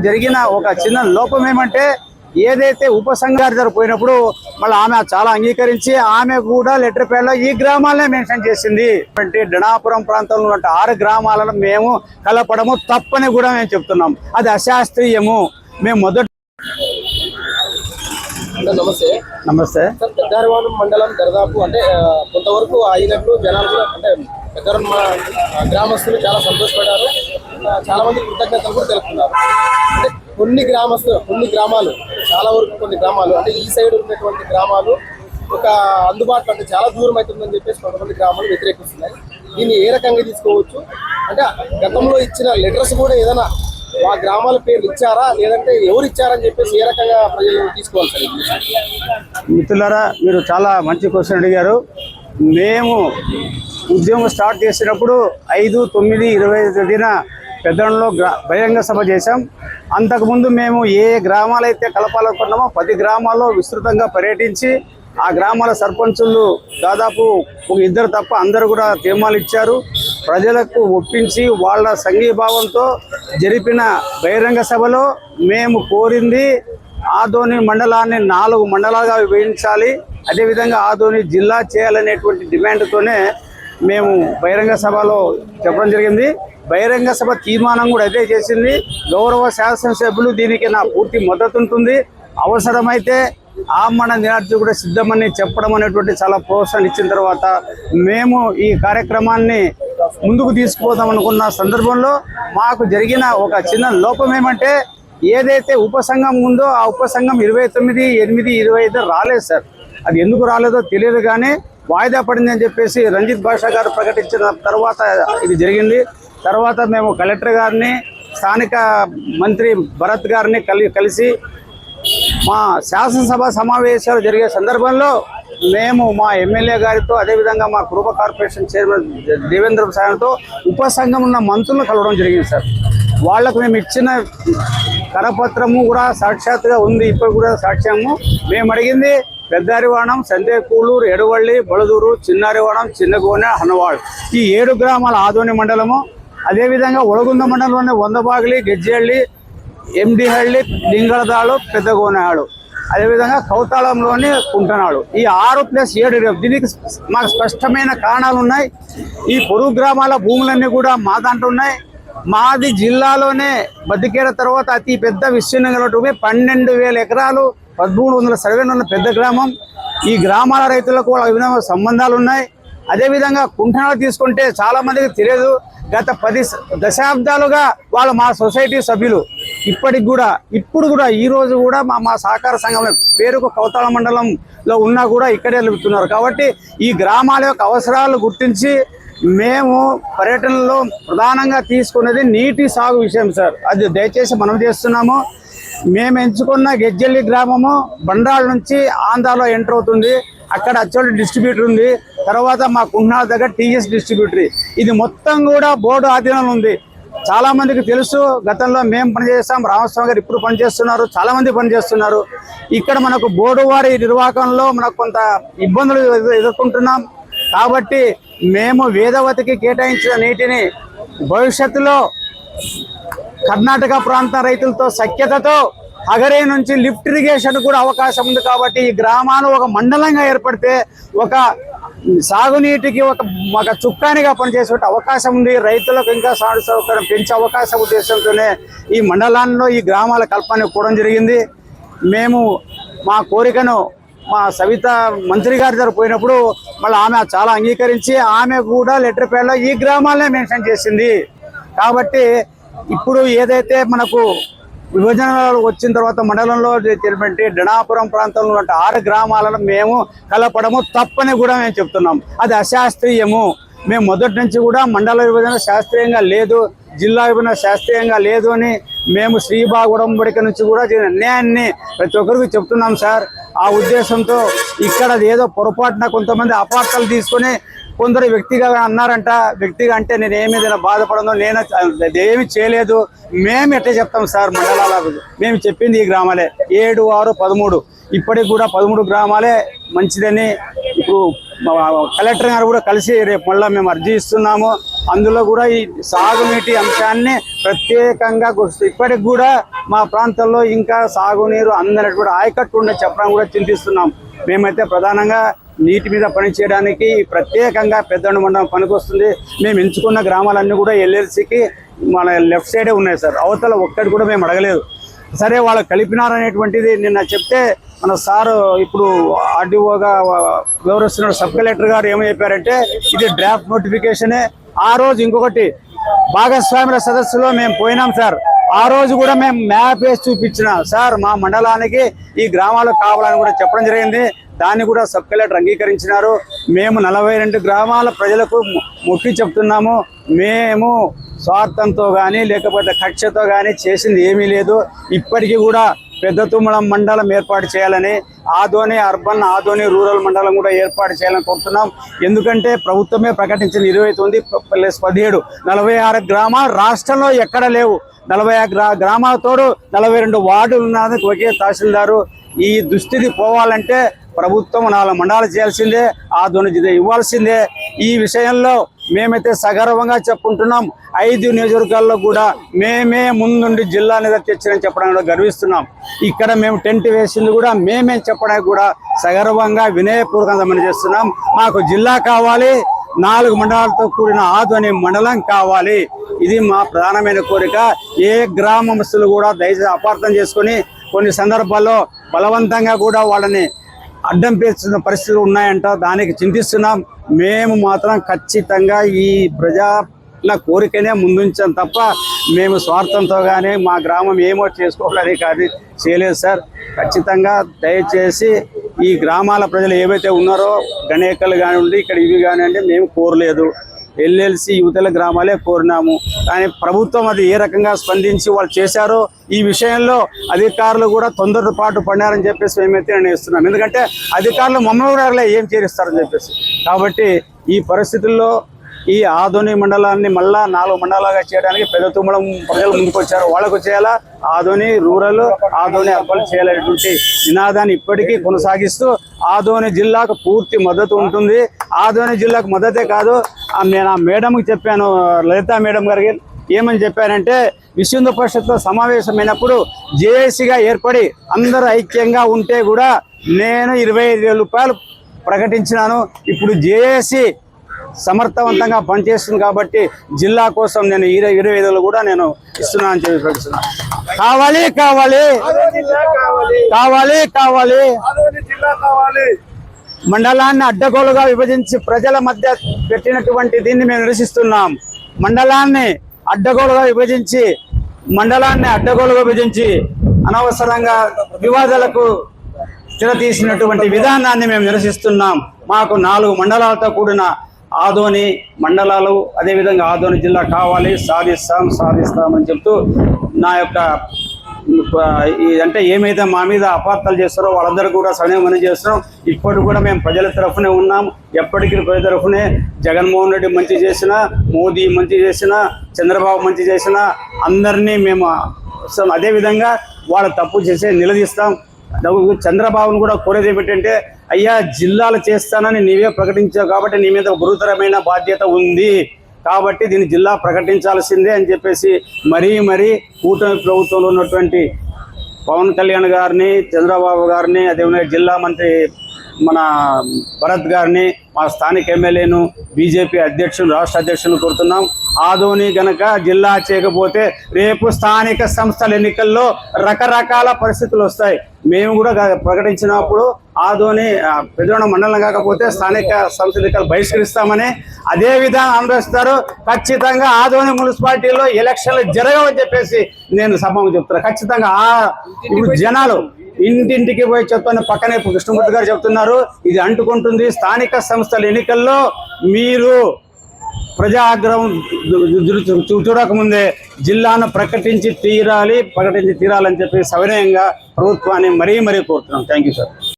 జరిగిన ఒక చిన్న లోపం ఏమంటే ఏదైతే ఉపసంఘాలు జరిపోయినప్పుడు మళ్ళీ ఆమె చాలా అంగీకరించి ఆమె కూడా లెటర్ ప్యాడ్లో ఈ గ్రామాలనే మెన్షన్ చేసింది. అంటే డణాపురం ప్రాంతంలో ఉన్న 6 గ్రామాలను మేము కలపడము తప్పని కూడా మేము చెప్తున్నాం. అది అశాస్త్రీయము. మేము మొదటి నమస్తే నమస్తే సార్, పెద్దారవాణం మండలం దర్దాపు అంటే కొంతవరకు అయినట్లు జనాలు కూడా అంటే గ్రామస్తులు చాలా సంతోషపడ్డారు. చాలా మంది కృతజ్ఞతలు కూడా తెలుపుతున్నారు. అంటే కొన్ని గ్రామాలు చాలా వరకు కొన్ని గ్రామాలు అంటే ఈ సైడ్ ఉన్నటువంటి గ్రామాలు ఒక అందుబాటులో అంటే చాలా దూరం అవుతుందని చెప్పేసి కొంతమంది గ్రామాలు వ్యతిరేకిస్తున్నాయి. దీన్ని ఏ రకంగా తీసుకోవచ్చు? అంటే గతంలో ఇచ్చిన లెటర్స్ కూడా ఏదైనా ఆ గ్రామాల పేర్లు ఇచ్చారా, లేదంటే ఎవరు ఇచ్చారని చెప్పేసి ఏ రకంగా ప్రజలు తీసుకోవాలి సార్? మిత్రులారా, మీరు చాలా మంచి క్వశ్చన్ అడిగారు. మేము ఉద్యమం స్టార్ట్ చేసినప్పుడు 5/9/25 పెద్దలంలో బహిరంగ సభ చేశాం. అంతకుముందు మేము ఏ గ్రామాలైతే కలపాలనుకున్నామో 10 గ్రామాల్లో విస్తృతంగా పర్యటించి ఆ గ్రామాల సర్పంచులు దాదాపు 2 తప్ప అందరూ కూడా తీర్మానాలు ఇచ్చారు. ప్రజలకు ఒప్పించి వాళ్ళ సంఘీభావంతో జరిపిన బహిరంగ సభలో మేము కోరింది ఆదోని మండలాన్ని 4 మండలాలుగా విభజించాలి, అదేవిధంగా ఆదోని జిల్లా చేయాలనేటువంటి డిమాండ్తోనే మేము బహిరంగ సభలో చెప్పడం జరిగింది. బహిరంగ సభ తీర్మానం కూడా అదే చేసింది. గౌరవ శాసనసభ్యులు దీనికి నా పూర్తి మద్దతు ఉంటుంది. అవసరమైతే ఆమరణ నిరాధ్య కూడా సిద్ధమని చెప్పడం అనేటువంటి చాలా ప్రోత్సాహం ఇచ్చిన తర్వాత మేము ఈ కార్యక్రమాన్ని ముందుకు తీసుకుపోదాం అనుకున్న సందర్భంలో మాకు జరిగిన ఒక చిన్న లోపం ఏమంటే ఏదైతే ఉపసంఘం ఉందో ఆ ఉపసంఘం 29/8/25 రాలేదు సార్. అది ఎందుకు రాలేదో తెలియదు, కానీ వాయిదా పడింది అని చెప్పేసి రంజిత్ భాషా గారు ప్రకటించిన తర్వాత ఇది జరిగింది. తర్వాత మేము కలెక్టర్ గారిని, స్థానిక మంత్రి భరత్ గారిని కలిసి మా శాసనసభ సమావేశాలు జరిగే సందర్భంలో మేము మా ఎమ్మెల్యే గారితో, అదేవిధంగా మా కురుబ కార్పొరేషన్ చైర్మన్ దేవేంద్ర సాయంతో ఉపసంఘం ఉన్న మంత్రులను కలవడం జరిగింది సార్. వాళ్లకు మేము ఇచ్చిన కరపత్రము కూడా సాక్షాత్తుగా ఉంది. ఇప్పుడు కూడా సాక్ష్యము. మేము అడిగింది పెద్దారివాణం, సంతేకూలూరు, ఎడవల్లి, బొలదూరు, చిన్నారివాణం, చిన్నగోనె, హనవాడ్ ఈ 7 గ్రామాల ఆదోని మండలము. అదేవిధంగా ఒలగుంద మండలంలోని వందబాగిలి, గెజ్జేళ్ళి, ఎండిహళ్ళి, లింగళదాಳು, పెద్దగోనెహాಳು, అదేవిధంగా కౌతాళంలోని కుంటనాడు. ఈ 6+7 దీనికి మాకు స్పష్టమైన కారణాలు ఉన్నాయి. ఈ పొరుగు గ్రామాల భూములన్నీ కూడా మా దాంట్లో ఉన్నాయి. మాది జిల్లాలోనే బద్దికేర తర్వాత అతి పెద్ద విస్తీర్ణంగా 12,000 ఎకరాలు 1300 సర్వేలు ఉన్న పెద్ద గ్రామం. ఈ గ్రామాల రైతులకు వాళ్ళ విధంగా సంబంధాలు ఉన్నాయి. అదేవిధంగా కుంటనాడు తీసుకుంటే చాలా మందికి తెలియదు. గత 10 దశాబ్దాలుగా వాళ్ళు మా సొసైటీ సభ్యులు. ఇప్పుడు కూడా ఈ రోజు కూడా మా సహకార సంఘంలో పేరుకు కౌతాళ మండలంలో ఉన్నా కూడా ఇక్కడే వెళ్తున్నారు. కాబట్టి ఈ గ్రామాల యొక్క అవసరాలు గుర్తించి మేము పర్యటనలో ప్రధానంగా తీసుకున్నది నీటి సాగు విషయం సార్. అది దయచేసి మనం చేస్తున్నాము. మేము ఎంచుకున్న గెజ్జల్లి గ్రామము బండ్రాల నుంచి ఆంధ్రాలో ఎంటర్ అవుతుంది. అక్కడ అచ్చోటి డిస్ట్రిబ్యూటర్ ఉంది. తర్వాత మా కుంటునాడ దగ్గర టీఎస్ డిస్ట్రిబ్యూటరీ. ఇది మొత్తం కూడా బోర్డు ఆధీనంలో ఉంది. చాలా మందికి తెలుసు. గతంలో మేము పనిచేస్తాం, రామస్వామి గారు ఇప్పుడు పనిచేస్తున్నారు, చాలా మంది పనిచేస్తున్నారు. ఇక్కడ మనకు బోర్డు వారి నిర్వాహకంలో మనకు కొంత ఇబ్బందులు ఎదుర్కొంటున్నాం. కాబట్టి మేము వేదవతికి కేటాయించిన నీటిని భవిష్యత్తులో కర్ణాటక ప్రాంత రైతులతో సఖ్యతతో హగరే నుంచి లిఫ్ట్ ఇరిగేషన్ కూడా అవకాశం ఉంది. కాబట్టి ఈ గ్రామాలు ఒక మండలంగా ఏర్పడితే ఒక సాగునీటికి ఒక చుక్కానిగా పనిచేసే అవకాశం ఉంది. రైతులకు ఇంకా సాగు సౌకర్యం పెంచే అవకాశం ఉద్దేశంతోనే ఈ మండలాల్లో ఈ గ్రామాల కల్పన కూడడం జరిగింది. మేము మా కోరికను మా సవిత మంత్రి గారి దగ్గర పోయినప్పుడు మళ్ళీ ఆమె చాలా అంగీకరించి ఆమె కూడా లెటర్ ప్యాడ్లో ఈ గ్రామాలనే మెన్షన్ చేసింది. కాబట్టి ఇప్పుడు ఏదైతే మనకు విభజన వచ్చిన తర్వాత మండలంలో తెలిపంటే డణాపురం ప్రాంతంలో ఉన్న 6 గ్రామాలను మేము కలపడము తప్పని కూడా మేము చెప్తున్నాం. అది అశాస్త్రీయము. మేము మొదటి నుంచి కూడా మండల విభజన శాస్త్రీయంగా లేదు, జిల్లా విభజన శాస్త్రీయంగా లేదు అని మేము శ్రీబాగుడంబడిక నుంచి కూడా అన్యాయాన్ని ప్రతి ఒక్కరికి చెప్తున్నాం సార్. ఆ ఉద్దేశంతో ఇక్కడ ఏదో పొరపాటున కొంతమంది అపార్థాలు తీసుకొని కొందరు వ్యక్తిగా అన్నారంట. వ్యక్తిగా అంటే నేను ఏమేదైనా బాధపడదో నేను ఏమి చేయలేదు. మేము ఎట్లా చెప్తాం సార్? మండలాల మేము చెప్పింది ఈ గ్రామాలే 7, 6, 13 ఇప్పటికి కూడా 13 గ్రామాలే మంచిదని ఇప్పుడు కలెక్టర్ గారు కూడా కలిసి రేపు మళ్ళీ మేము అర్జీ ఇస్తున్నాము. అందులో కూడా ఈ సాగునీటి అంశాన్ని ప్రత్యేకంగా ఇప్పటికి కూడా మా ప్రాంతంలో ఇంకా సాగునీరు అందనటువంటి ఆయకట్టు ఉండే చెప్పడం కూడా చింతిస్తున్నాం. మేమైతే ప్రధానంగా నీటి మీద పనిచేయడానికి ప్రత్యేకంగా పెద్దొండ మండలం పనికొస్తుంది. మేము ఎంచుకున్న గ్రామాలన్నీ కూడా ఎల్ఎల్సికి మన లెఫ్ట్ సైడే ఉన్నాయి సార్. అవతల ఒక్కటి కూడా మేము అడగలేదు. సరే వాళ్ళు కలిపినారనేటువంటిది నిన్న చెప్తే మన సారు ఇప్పుడు ఆర్డీఓగా వివరిస్తున్న సబ్ కలెక్టర్ గారు ఏమని చెప్పారంటే ఇది డ్రాఫ్ట్ నోటిఫికేషనే. ఆ రోజు ఇంకొకటి భాగస్వాముల సదస్సులో మేము పోయినాం సార్. ఆ రోజు కూడా మేము మ్యాప్ వేసి చూపించిన సార్ మా మండలానికి ఈ గ్రామాలు కావాలని కూడా చెప్పడం జరిగింది. దాన్ని కూడా సబ్ కలెక్టర్ అంగీకరించినారు. మేము 42 గ్రామాల ప్రజలకు మొక్కి చెప్తున్నాము. మేము స్వార్థంతో కానీ లేకపోతే కక్షతో కానీ చేసింది ఏమీ లేదు. ఇప్పటికీ కూడా పెద్ద తుమ్మలం మండలం ఏర్పాటు చేయాలని, ఆదోని అర్బన్ ఆదోని రూరల్ మండలం కూడా ఏర్పాటు చేయాలని కోరుతున్నాం. ఎందుకంటే ప్రభుత్వమే ప్రకటించిన 29 + 17 46 గ్రామాలు రాష్ట్రంలో ఎక్కడ లేవు. 40 గ్రామాలతోడు 42 వార్డులు ఉన్నందుకు ఒకే తహసీల్దారు. ఈ దుస్థితి పోవాలంటే ప్రభుత్వం 4 మండలాలు చేయాల్సిందే, ఆదోని జిల్లా ఇవ్వాల్సిందే. ఈ విషయంలో మేమైతే సగర్వంగా చెప్పుకుంటున్నాం. 5 నియోజకవర్గాల్లో కూడా మేమే ముందుండి జిల్లా నిధులు తెచ్చినని చెప్పడానికి గర్విస్తున్నాం. ఇక్కడ మేము టెంట్ వేసింది కూడా మేమే చెప్పడానికి కూడా సగర్వంగా వినయపూర్వకంగా మనం చేస్తున్నాం. మాకు జిల్లా కావాలి, 4 మండలాలతో కూడిన ఆదోని మండలం కావాలి. ఇది మా ప్రధానమైన కోరిక. ఏ గ్రామస్తులు కూడా దయచేసి అపార్థం చేసుకొని కొన్ని సందర్భాల్లో బలవంతంగా కూడా వాళ్ళని అడ్డం పేర్చిన పరిస్థితులు ఉన్నాయంట. దానికి చింతిస్తున్నాం. మేము మాత్రం ఖచ్చితంగా ఈ ప్రజల కోరికనే ముందుంచాం తప్ప మేము స్వార్థంతో కానీ మా గ్రామం ఏమో చేసుకోవాలని కానీ చేయలేదు సార్. ఖచ్చితంగా దయచేసి ఈ గ్రామాల ప్రజలు ఏవైతే ఉన్నారో గణేకలు కానివ్వండి, ఇక్కడ ఇవి కానివ్వండి, మేము కోరలేదు. ఎల్ఎల్సి యువతల గ్రామాలే కోరినాము. కానీ ప్రభుత్వం అది ఏ రకంగా స్పందించి వాళ్ళు చేశారో ఈ విషయంలో అధికారులు కూడా తొందరపాటు పడినారని చెప్పేసి మేమైతే నిర్ణయిస్తున్నాం. ఎందుకంటే అధికారులు మమ్మల్ని కూడా ఏం చేస్తారని చెప్పేసి. కాబట్టి ఈ పరిస్థితుల్లో ఈ ఆదోని మండలాన్ని మళ్ళా 4 మండలాలుగా చేయడానికి పెద్ద తుమ్మలం ప్రజలు ముందుకు వచ్చారు. వాళ్ళకు చేయాలా, ఆదోని రూరల్ ఆదోని అర్బన్ చేయాలనేటువంటి నినాదాన్ని ఇప్పటికీ కొనసాగిస్తూ ఆదోని జిల్లాకు పూర్తి మద్దతు ఉంటుంది. ఆదోని జిల్లాకు మద్దతే కాదు, నేను ఆ మేడంకి చెప్పాను, లలితా మేడం గారికి ఏమని చెప్పానంటే విశ్వ పరిషత్లో సమావేశమైనప్పుడు జేఏసీగా ఏర్పడి అందరూ ఐక్యంగా ఉంటే కూడా నేను 25,000 రూపాయలు ప్రకటించినాను. ఇప్పుడు జేఏసీ సమర్థవంతంగా పనిచేస్తుంది కాబట్టి జిల్లా కోసం నేను 25,000 కూడా నేను ఇస్తున్నాను అని చెప్పి ప్రకటిస్తున్నాను. కావాలి కావాలి కావాలి కావాలి మండలాన్ని అడ్డగోలుగా విభజించి ప్రజల మధ్య పెట్టినటువంటి దీన్ని మేము నిరసిస్తున్నాం. మండలాన్ని అడ్డగోలుగా విభజించి అనవసరంగా వివాదాలకు తీసినటువంటి విధానాన్ని మేము నిరసిస్తున్నాం. మాకు 4 మండలాలతో కూడిన ఆదోని మండలాలు, అదేవిధంగా ఆదోని జిల్లా కావాలి, సాధిస్తామని చెప్తూ నా యొక్క అంటే ఏమైతే మా మీద అపార్థాలు చేస్తారో వాళ్ళందరూ కూడా సమయం చేస్తున్నాం. ఇప్పటికి కూడా మేము ప్రజల తరఫునే ఉన్నాం. ఎప్పటికీ ప్రజల తరఫునే జగన్మోహన్ రెడ్డి మంచి చేసినా, మోదీ మంచి చేసినా, చంద్రబాబు మంచి చేసినా అందరినీ మేము అదేవిధంగా వాళ్ళ తప్పు చేసే నిలదీస్తాం. చంద్రబాబును కూడా కోరేది ఏమిటంటే, అయ్యా జిల్లాలు చేస్తానని నీవే ప్రకటించావు కాబట్టి నీ మీద గురుతరమైన బాధ్యత ఉంది కాబట్టి దీన్ని జిల్లా ప్రకటించాల్సిందే అని చెప్పేసి మరీ కూటమి ప్రభుత్వంలో ఉన్నటువంటి పవన్ కళ్యాణ్ గారిని, చంద్రబాబు గారిని, అదేవిధంగా జిల్లా మంత్రి మన భరత్ గారిని, మా స్థానిక ఎమ్మెల్యేను, బీజేపీ అధ్యక్షులు, రాష్ట్ర అధ్యక్షులను కోరుతున్నాం. ఆదోని గనక జిల్లా చేయకపోతే రేపు స్థానిక సంస్థల ఎన్నికల్లో రకరకాల పరిస్థితులు వస్తాయి. మేము కూడా ప్రకటించినప్పుడు ఆదోని పెద్దొండ మండలం కాకపోతే స్థానిక సంస్థల ఎన్నికలు బహిష్కరిస్తామని అదే విధంగా అనుభవిస్తారు. ఖచ్చితంగా ఆదోని మున్సిపాలిటీలో ఎలక్షన్లు జరగవని చెప్పేసి నేను సభకు చెప్తున్నా. ఖచ్చితంగా ఇప్పుడు జనాలు ఇంటింటికి పోయి చెప్తాను, పక్కనే కృష్ణమూర్తి గారు చెప్తున్నారు, ఇది అంటుకుంటుంది. స్థానిక సంస్థల ఎన్నికల్లో మీరు ప్రజా ఆగ్రహం చూడకముందే జిల్లాను ప్రకటించి తీరాలని చెప్పి సవినయంగా ప్రభుత్వాన్ని మరీ కోరుతున్నాం. Thank you sir.